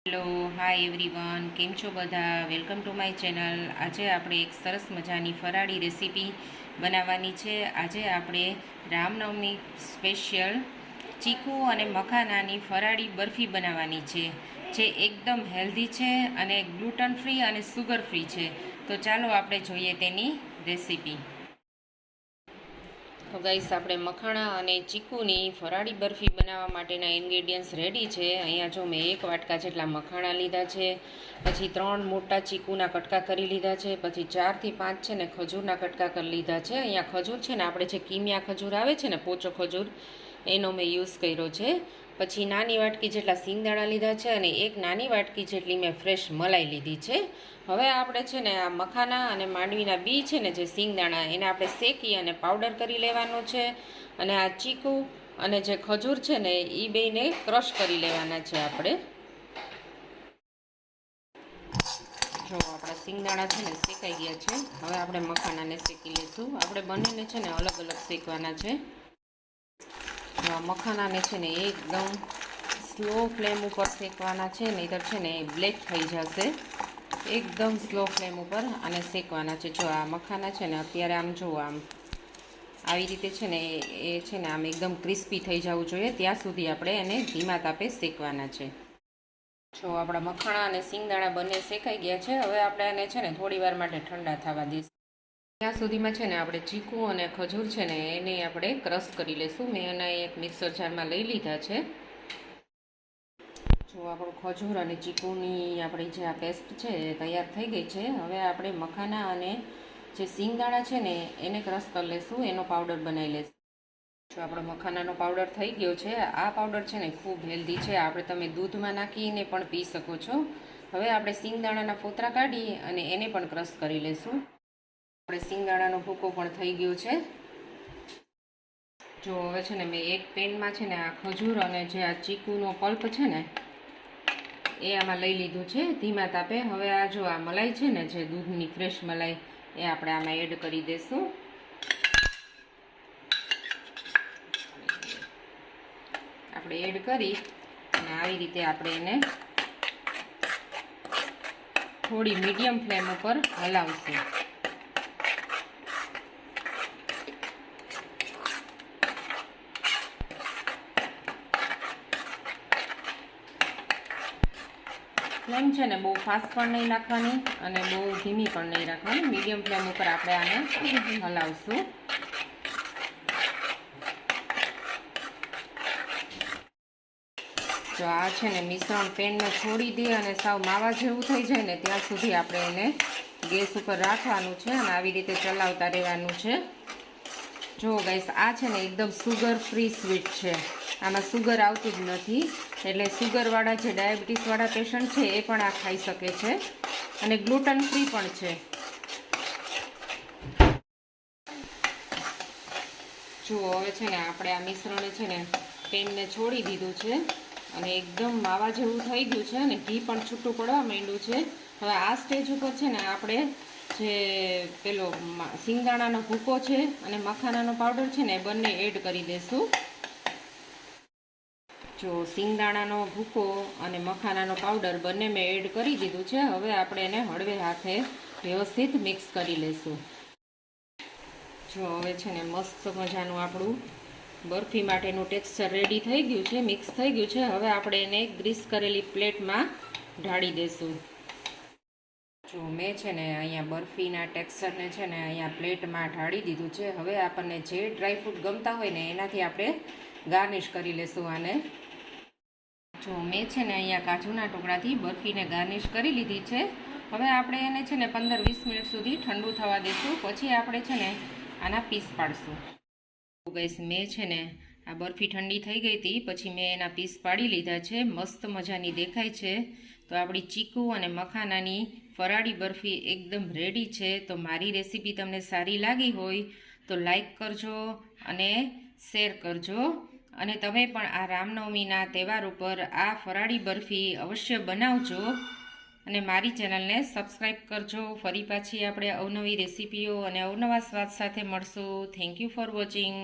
Hello, hi everyone, કેમ છો બધા? Welcome to my channel. આજે આપણે એક સરસ મજાની ફરાળી રેસીપી બનાવવાની છે. આજે આપણે રામનવમી સ્પેશિયલ ચીકુ અને મખાનાની ફરાળી બરફી બનાવવાની છે, જે એકદમ હેલ્ધી છે અને ગ્લુટન ફ્રી અને સુગર ફ્રી છે. તો ચાલો આપણે જોઈએ તેની રેસીપી. તો ગાઈસ, આપણે મખાણા અને ચીકુની ફરાળી બરફી બનાવવા માટેના ઇન્ગ્રેડિયન્ટ્સ રેડી છે. અહીંયા જો મેં 1 વાટકા જેટલા મખાણા લીધા છે, પછી 3 મોટા ચીકુના કટકા કરી લીધા છે, પછી 4 થી 5 છે ને ખજૂરના કટકા કરી લીધા છે. અહીંયા ખજૂર છે ને આપણે જે કિમિયા ખજૂર આવે છે ને, પોચો ખજૂર, એનો મેં યુઝ કર્યો છે. પછી નાની વાટકી જેટલા સિંગદાણા લીધા છે અને 1 નાની વાટકી જેટલી મેં ફ્રેશ મલાઈ લીધી છે. હવે આપણે છે ને આ મખાના અને માંડવીના બી છે ને, જે સિંગદાણા, એને આપણે શેકી અને પાવડર કરી લેવાનો છે. અને આ ચીકુ અને જે ખજૂર છે ને, એ બેને ક્રશ કરી લેવાના છે આપણે. જો આપણા સિંગદાણા છે ને શેકાઈ ગયા છે. હવે આપણે મખાનાને શેકી લઈશું. આપણે બંનેને છે ને અલગ અલગ શેકવાના છે. મખાનાને છે ને એકદમ સ્લો ફ્લેમ ઉપર શેકવાના છે, નહીંતર છે ને બ્લેક થઈ જશે. એકદમ સ્લો ફ્લેમ ઉપર આને શેકવાના છે. જો આ મખાના છે ને અત્યારે આમ જુઓ, આમ આવી રીતે છે ને એ છે ને આમ એકદમ ક્રિસ્પી થઈ જવું જોઈએ, ત્યાં સુધી આપણે એને ધીમા તાપે શેકવાના છે. જો આપણા મખાણા અને સિંગદાણા બંને શેકાઈ ગયા છે. હવે આપણે આને છે ને થોડી વાર માટે ઠંડા થવા દઈશું. ત્યાં સુધીમાં છે ને આપણે ચીકુ અને ખજૂર છે ને એને આપણે ક્રશ કરી લઈશું. મેં એના એક મિક્સર જારમાં લઈ લીધા છે. જો આપણું ખજૂર અને ચીકુની આપણી જે આ પેસ્ટ છે એ તૈયાર થઈ ગઈ છે. હવે આપણે મખાના અને જે સિંગદાણા છે ને એને ક્રશ કરી લઈશું, એનો પાવડર બનાવી લઈશું. જો આપણો મખાનાનો પાવડર થઈ ગયો છે. આ પાવડર છે ને ખૂબ હેલ્ધી છે. આપણે તમે દૂધમાં નાખીને પણ પી શકો છો. હવે આપણે સિંગદાણાના ફોતરા કાઢી અને એને પણ ક્રશ કરી લઈશું. આપણે સિંગદાણાનો ભૂકો પણ થઈ ગયો છે. જો હવે છે ને મેં એક પેનમાં છે ને આ ખજૂર અને જે આ ચીકુનો પલ્પ છે ને એ આમાં લઈ લીધું છે ધીમા તાપે. હવે આ જો આ મલાઈ છે ને, જે દૂધની ફ્રેશ મલાઈ, એ આપણે આમાં એડ કરી દઈશું. આપણે એડ કરી અને આવી રીતે આપણે એને થોડી મીડિયમ ફ્લેમ ઉપર હલાવશું. ફ્લેમ છે ને બહુ ફાસ્ટ પણ નહીં રાખવાની અને બહુ ધીમી પણ નહીં રાખવાની. મીડિયમ ફ્લેમ ઉપર આપણે આને હલાવશું. જો આ છે ને મિશ્રણ પેનને છોડી દે અને સાવ માવા જેવું થઈ જાય ને ત્યાં સુધી આપણે એને ગેસ ઉપર રાખવાનું છે અને આવી રીતે ચલાવતા રહેવાનું છે. જો ગાઈસ, આ છે ને એકદમ સુગર ફ્રી સ્વીટ છે. આમાં સુગર આવતું જ નથી, એટલે સુગરવાળા જે ડાયાબિટીસવાળા પેશન્ટ છે એ પણ આ ખાઈ શકે છે અને ગ્લુટન ફ્રી પણ છે. જુઓ, હવે છે ને આપણે આ મિશ્રણે છે ને પેનને છોડી દીધું છે અને એકદમ માવા જેવું થઈ ગયું છે અને ઘી પણ છૂટું પડવા માંડ્યું છે. હવે આ સ્ટેજ ઉપર છે ને આપણે જે પેલો સિંગદાણાનો ભૂકો છે અને મખાનાનો પાવડર છે ને એ બંને એડ કરી દઈશું. જો સિંગદાણાનો ભૂકો અને મખાનાનો પાવડર બંને મેં એડ કરી દીધું છે. હવે આપણે એને હળવે હાથે વ્યવસ્થિત મિક્સ કરી લઈશું. જો હવે છે ને મસ્ત મજાનું આપણું બરફી માટેનું ટેક્સચર રેડી થઈ ગયું છે, મિક્સ થઈ ગયું છે. હવે આપણે એને ગ્રીસ કરેલી પ્લેટમાં ઢાળી દઈશું. જો મેં છે ને અહીંયા બરફીના ટેક્સચરને છે ને અહીંયા પ્લેટમાં ઢાળી દીધું છે. હવે આપણને જે ડ્રાયફ્રૂટ ગમતા હોય ને એનાથી આપણે ગાર્નિશ કરી લઈશું આને. જો મેં છે ને અહીંયા કાજુના ટુકડાથી બરફીને ગાર્નિશ કરી લીધી છે. હવે આપણે એને છે ને 15-20 મિનિટ સુધી ઠંડુ થવા દઈશું. પછી આપણે છે ને આના પીસ પાડીશું. ગાઈસ, મેં છે ને આ બરફી ઠંડી થઈ ગઈ હતી, પછી મેં એના પીસ પાડી લીધા છે. મસ્ત મજાની દેખાય છે. તો આપણી ચીકુ અને મખાનાની ફરાળી બરફી એકદમ રેડી છે. તો મારી રેસીપી તમને સારી લાગી હોય તો લાઈક કરજો અને શેર કરજો. અને તમે પણ આ રામનવમીના તહેવાર ઉપર આ ફરાળી બરફી અવશ્ય બનાવજો અને મારી ચેનલને સબસ્ક્રાઈબ કરજો. ફરી પાછી આપણે અવનવી રેસીપીઓ અને અવનવા સ્વાદ સાથે મળશું. Thank you for watching.